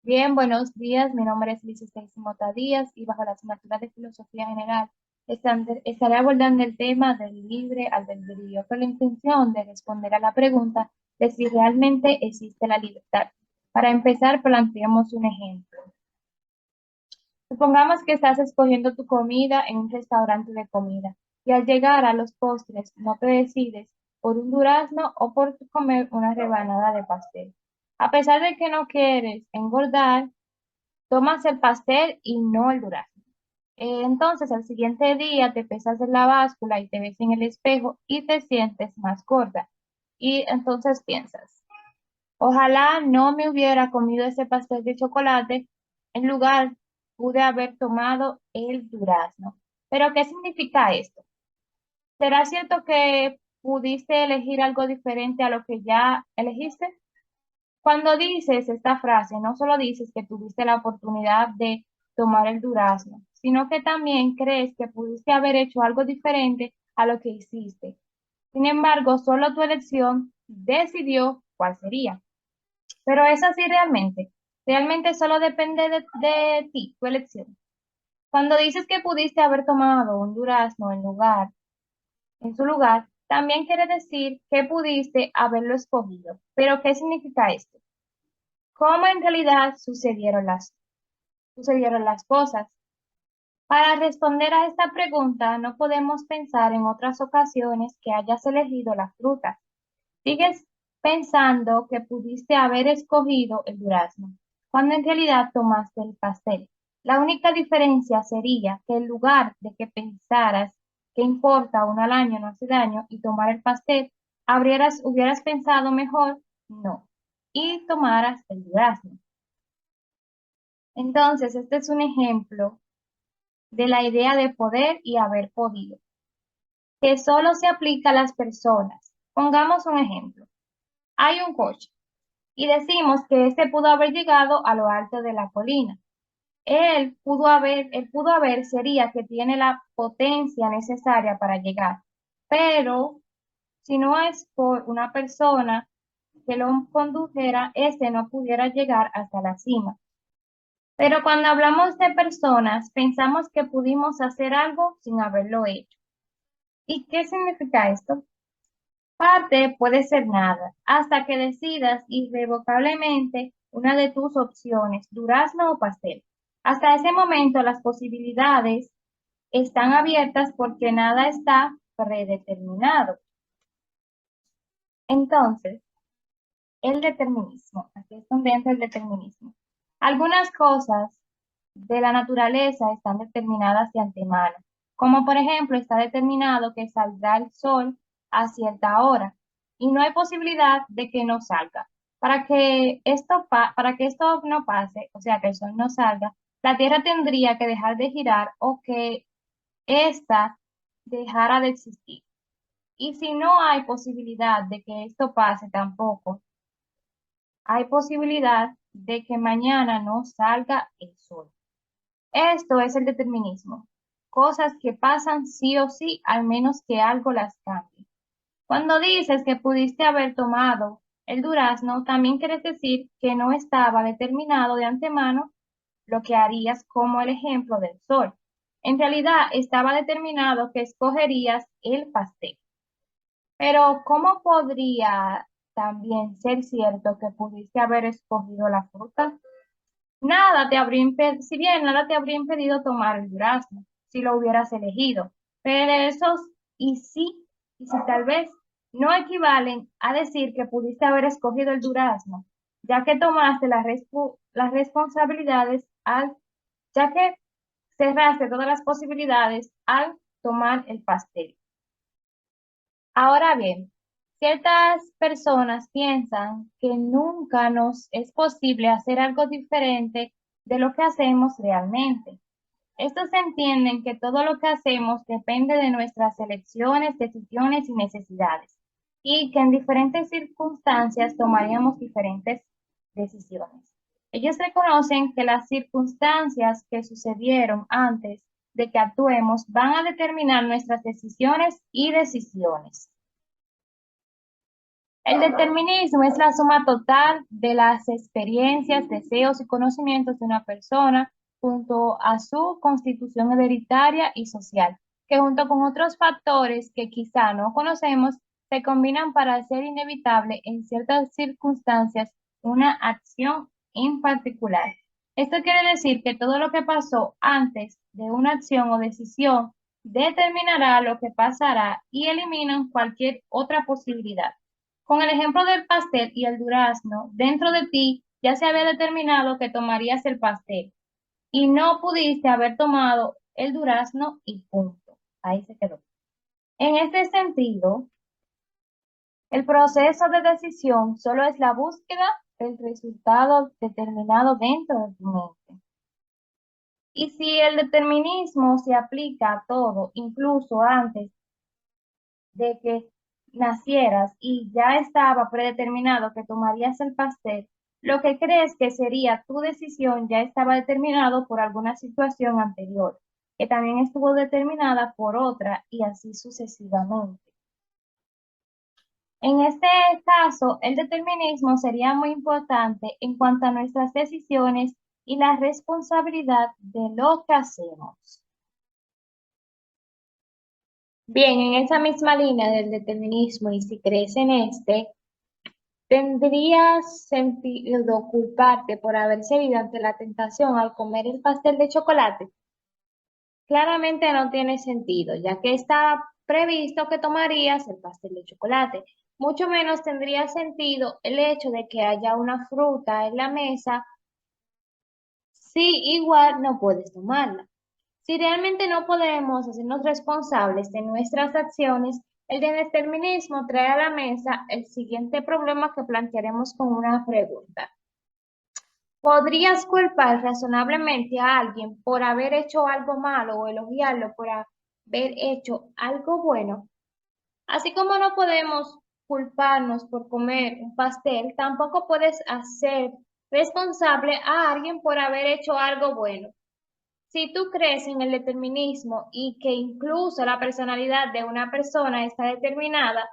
Bien, buenos días. Mi nombre es Liz Mota Díaz y bajo la asignatura de Filosofía General estaré abordando el tema del libre albedrío con la intención de responder a la pregunta de si realmente existe la libertad. Para empezar, planteemos un ejemplo. Supongamos que estás escogiendo tu comida en un restaurante de comida y al llegar a los postres no te decides por un durazno o por comer una rebanada de pastel. A pesar de que no quieres engordar, tomas el pastel y no el durazno. Entonces, al siguiente día te pesas en la báscula y te ves en el espejo y te sientes más gorda. Y entonces piensas, ojalá no me hubiera comido ese pastel de chocolate, en lugar pude haber tomado el durazno. Pero, ¿qué significa esto? ¿Será cierto que pudiste elegir algo diferente a lo que ya elegiste? Cuando dices esta frase, no solo dices que tuviste la oportunidad de tomar el durazno, sino que también crees que pudiste haber hecho algo diferente a lo que hiciste. Sin embargo, solo tu elección decidió cuál sería. Pero es así realmente. Realmente solo depende de ti, tu elección. Cuando dices que pudiste haber tomado un durazno en su lugar, también quiere decir que pudiste haberlo escogido. Pero, ¿qué significa esto? ¿Cómo en realidad sucedieron las cosas? Para responder a esta pregunta, no podemos pensar en otras ocasiones que hayas elegido la fruta. Sigues pensando que pudiste haber escogido el durazno, cuando en realidad tomaste el pastel. La única diferencia sería que en lugar de que pensaras que importa uno al año no hace daño y tomar el pastel, hubieras pensado mejor no y tomaras el durazno. Entonces, este es un ejemplo de la idea de poder y haber podido, que solo se aplica a las personas. Pongamos un ejemplo. Hay un coche y decimos que este pudo haber llegado a lo alto de la colina. El pudo haber sería que tiene la potencia necesaria para llegar, pero si no es por una persona que lo condujera, este no pudiera llegar hasta la cima. Pero cuando hablamos de personas, pensamos que pudimos hacer algo sin haberlo hecho. ¿Y qué significa esto? Parte puede ser nada, hasta que decidas irrevocablemente una de tus opciones, durazno o pastel. Hasta ese momento las posibilidades están abiertas porque nada está predeterminado. Entonces, el determinismo, aquí es donde entra el determinismo. Algunas cosas de la naturaleza están determinadas de antemano, como por ejemplo está determinado que saldrá el sol a cierta hora y no hay posibilidad de que no salga. Para que esto no pase, o sea, que el sol no salga, la Tierra tendría que dejar de girar o que ésta dejara de existir. Y si no hay posibilidad de que esto pase tampoco, hay posibilidad de que mañana no salga el sol. Esto es el determinismo. Cosas que pasan sí o sí, al menos que algo las cambie. Cuando dices que pudiste haber tomado el durazno, también quieres decir que no estaba determinado de antemano lo que harías, como el ejemplo del sol. En realidad estaba determinado que escogerías el pastel. Pero ¿cómo podría también ser cierto que pudiste haber escogido la fruta? Si bien nada te habría impedido tomar el durazno, si lo hubieras elegido, pero esos y sí, y si tal vez no equivalen a decir que pudiste haber escogido el durazno, ya que tomaste las responsabilidades ya que cerraste todas las posibilidades al tomar el pastel. Ahora bien, ciertas personas piensan que nunca nos es posible hacer algo diferente de lo que hacemos realmente. Estos entienden que todo lo que hacemos depende de nuestras elecciones, decisiones y necesidades, y que en diferentes circunstancias tomaríamos diferentes decisiones. Ellos reconocen que las circunstancias que sucedieron antes de que actuemos van a determinar nuestras decisiones y decisiones. El determinismo es la suma total de las experiencias, deseos y conocimientos de una persona junto a su constitución hereditaria y social, que junto con otros factores que quizá no conocemos, se combinan para hacer inevitable en ciertas circunstancias una acción en particular. Esto quiere decir que todo lo que pasó antes de una acción o decisión determinará lo que pasará y eliminan cualquier otra posibilidad. Con el ejemplo del pastel y el durazno, dentro de ti ya se había determinado que tomarías el pastel y no pudiste haber tomado el durazno y punto. Ahí se quedó. En este sentido, el proceso de decisión solo es la búsqueda del resultado determinado dentro de tu mente. Y si el determinismo se aplica a todo, incluso antes de que nacieras y ya estaba predeterminado que tomarías el pastel, lo que crees que sería tu decisión ya estaba determinado por alguna situación anterior, que también estuvo determinada por otra y así sucesivamente. En este caso, el determinismo sería muy importante en cuanto a nuestras decisiones y la responsabilidad de lo que hacemos. Bien, en esa misma línea del determinismo, y si crees en este, ¿tendrías sentido culparte por haber cedido ante la tentación al comer el pastel de chocolate? Claramente no tiene sentido, ya que está previsto que tomarías el pastel de chocolate. Mucho menos tendría sentido el hecho de que haya una fruta en la mesa si igual no puedes tomarla. Si realmente no podemos hacernos responsables de nuestras acciones, el determinismo trae a la mesa el siguiente problema que plantearemos con una pregunta. ¿Podrías culpar razonablemente a alguien por haber hecho algo malo o elogiarlo por haber hecho algo bueno? Así como no podemos culparnos por comer un pastel, tampoco puedes hacer responsable a alguien por haber hecho algo bueno. Si tú crees en el determinismo y que incluso la personalidad de una persona está determinada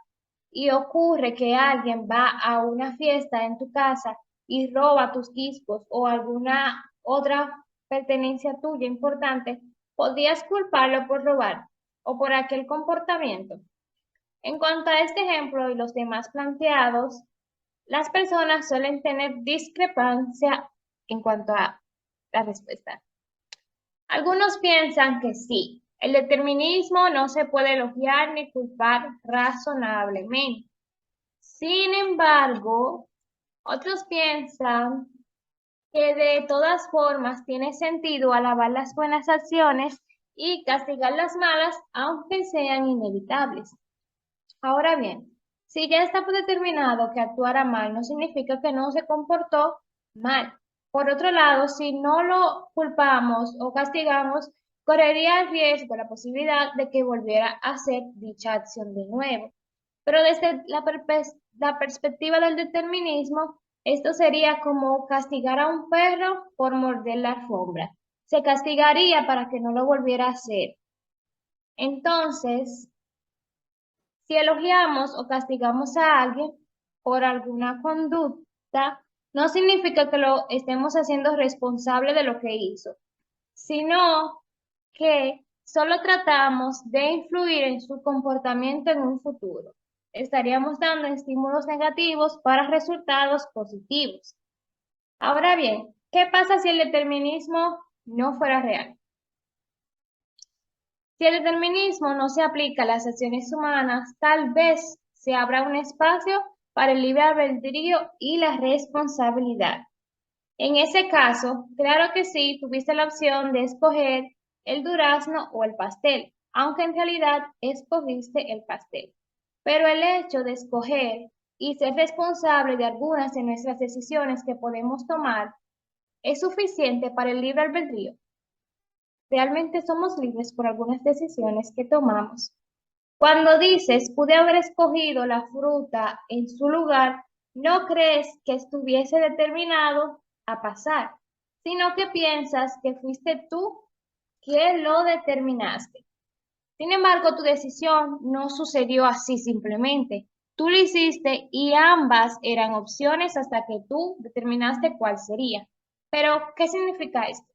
y ocurre que alguien va a una fiesta en tu casa y roba tus discos o alguna otra pertenencia tuya importante, podrías culparlo por robar o por aquel comportamiento. En cuanto a este ejemplo y los demás planteados, las personas suelen tener discrepancia en cuanto a la respuesta. Algunos piensan que sí, el determinismo no se puede elogiar ni culpar razonablemente. Sin embargo, otros piensan que de todas formas tiene sentido alabar las buenas acciones y castigar las malas, aunque sean inevitables. Ahora bien, si ya está determinado que actuara mal, no significa que no se comportó mal. Por otro lado, si no lo culpamos o castigamos, correría el riesgo, la posibilidad de que volviera a hacer dicha acción de nuevo. Pero desde la perspectiva del determinismo, esto sería como castigar a un perro por morder la alfombra. Se castigaría para que no lo volviera a hacer. Entonces, si elogiamos o castigamos a alguien por alguna conducta, no significa que lo estemos haciendo responsable de lo que hizo, sino que solo tratamos de influir en su comportamiento en un futuro. Estaríamos dando estímulos negativos para resultados positivos. Ahora bien, ¿qué pasa si el determinismo no fuera real? Si el determinismo no se aplica a las acciones humanas, tal vez se abra un espacio para el libre albedrío y la responsabilidad. En ese caso, claro que sí, tuviste la opción de escoger el durazno o el pastel, aunque en realidad escogiste el pastel. Pero el hecho de escoger y ser responsable de algunas de nuestras decisiones que podemos tomar es suficiente para el libre albedrío. Realmente somos libres por algunas decisiones que tomamos. Cuando dices, pude haber escogido la fruta en su lugar, no crees que estuviese determinado a pasar, sino que piensas que fuiste tú quien lo determinaste. Sin embargo, tu decisión no sucedió así simplemente. Tú lo hiciste y ambas eran opciones hasta que tú determinaste cuál sería. Pero, ¿qué significa esto?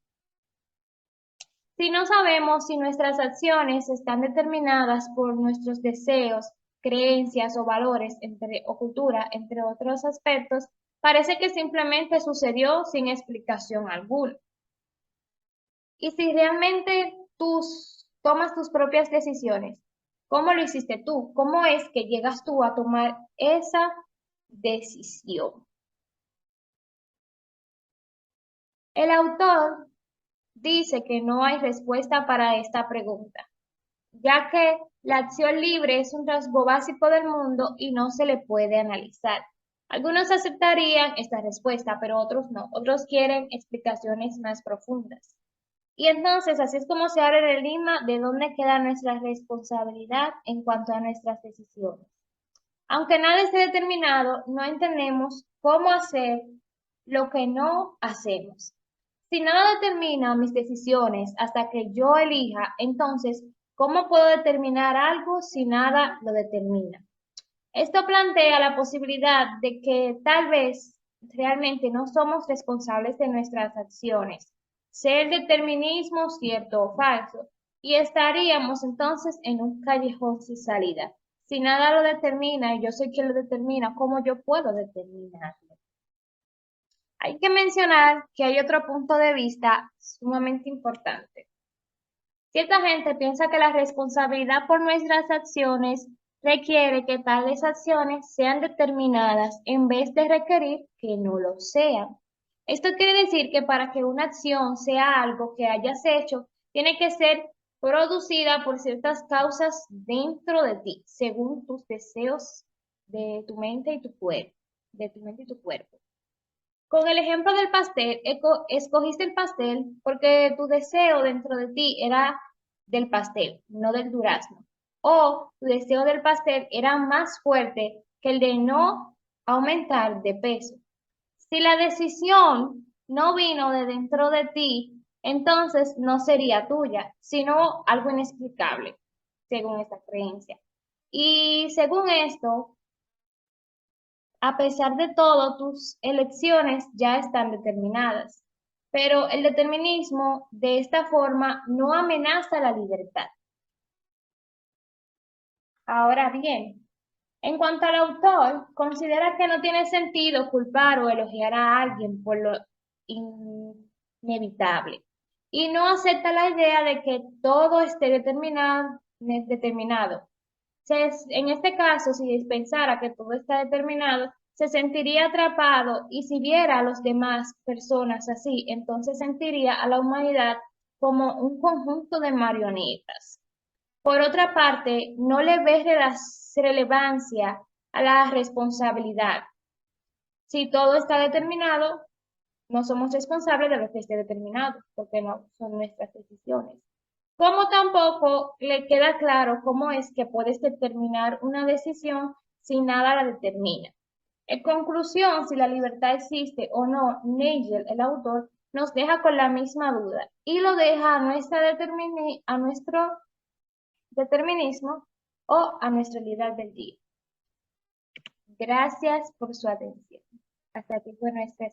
Si no sabemos si nuestras acciones están determinadas por nuestros deseos, creencias o valores o cultura, entre otros aspectos, parece que simplemente sucedió sin explicación alguna. Y si realmente tú tomas tus propias decisiones, ¿cómo lo hiciste tú? ¿Cómo es que llegas tú a tomar esa decisión? El autor dice que no hay respuesta para esta pregunta, ya que la acción libre es un rasgo básico del mundo y no se le puede analizar. Algunos aceptarían esta respuesta, pero otros no. Otros quieren explicaciones más profundas. Y entonces, así es como se abre el enigma de dónde queda nuestra responsabilidad en cuanto a nuestras decisiones. Aunque nada esté determinado, no entendemos cómo hacer lo que no hacemos. Si nada determina mis decisiones hasta que yo elija, entonces, ¿cómo puedo determinar algo si nada lo determina? Esto plantea la posibilidad de que tal vez realmente no somos responsables de nuestras acciones, sea el determinismo cierto o falso, y estaríamos entonces en un callejón sin salida. Si nada lo determina y yo soy quien lo determina, ¿cómo yo puedo determinarlo? Hay que mencionar que hay otro punto de vista sumamente importante. Cierta gente piensa que la responsabilidad por nuestras acciones requiere que tales acciones sean determinadas en vez de requerir que no lo sean. Esto quiere decir que para que una acción sea algo que hayas hecho, tiene que ser producida por ciertas causas dentro de ti, según tus deseos de tu mente y tu cuerpo, de tu mente y tu cuerpo. Con el ejemplo del pastel, escogiste el pastel porque tu deseo dentro de ti era del pastel, no del durazno. O tu deseo del pastel era más fuerte que el de no aumentar de peso. Si la decisión no vino de dentro de ti, entonces no sería tuya, sino algo inexplicable, según esta creencia. Y según esto, a pesar de todo, tus elecciones ya están determinadas, pero el determinismo de esta forma no amenaza la libertad. Ahora bien, en cuanto al autor, considera que no tiene sentido culpar o elogiar a alguien por lo inevitable y no acepta la idea de que todo esté determinado. En este caso, si pensara que todo está determinado, se sentiría atrapado y si viera a las demás personas así, entonces sentiría a la humanidad como un conjunto de marionetas. Por otra parte, no le ve relevancia a la responsabilidad. Si todo está determinado, no somos responsables de lo que esté determinado, porque no son nuestras decisiones. Como tampoco le queda claro cómo es que puedes determinar una decisión si nada la determina. En conclusión, si la libertad existe o no, Nagel, el autor, nos deja con la misma duda y lo deja a nuestro determinismo o a nuestra libertad del día. Gracias por su atención. Hasta aquí fue nuestra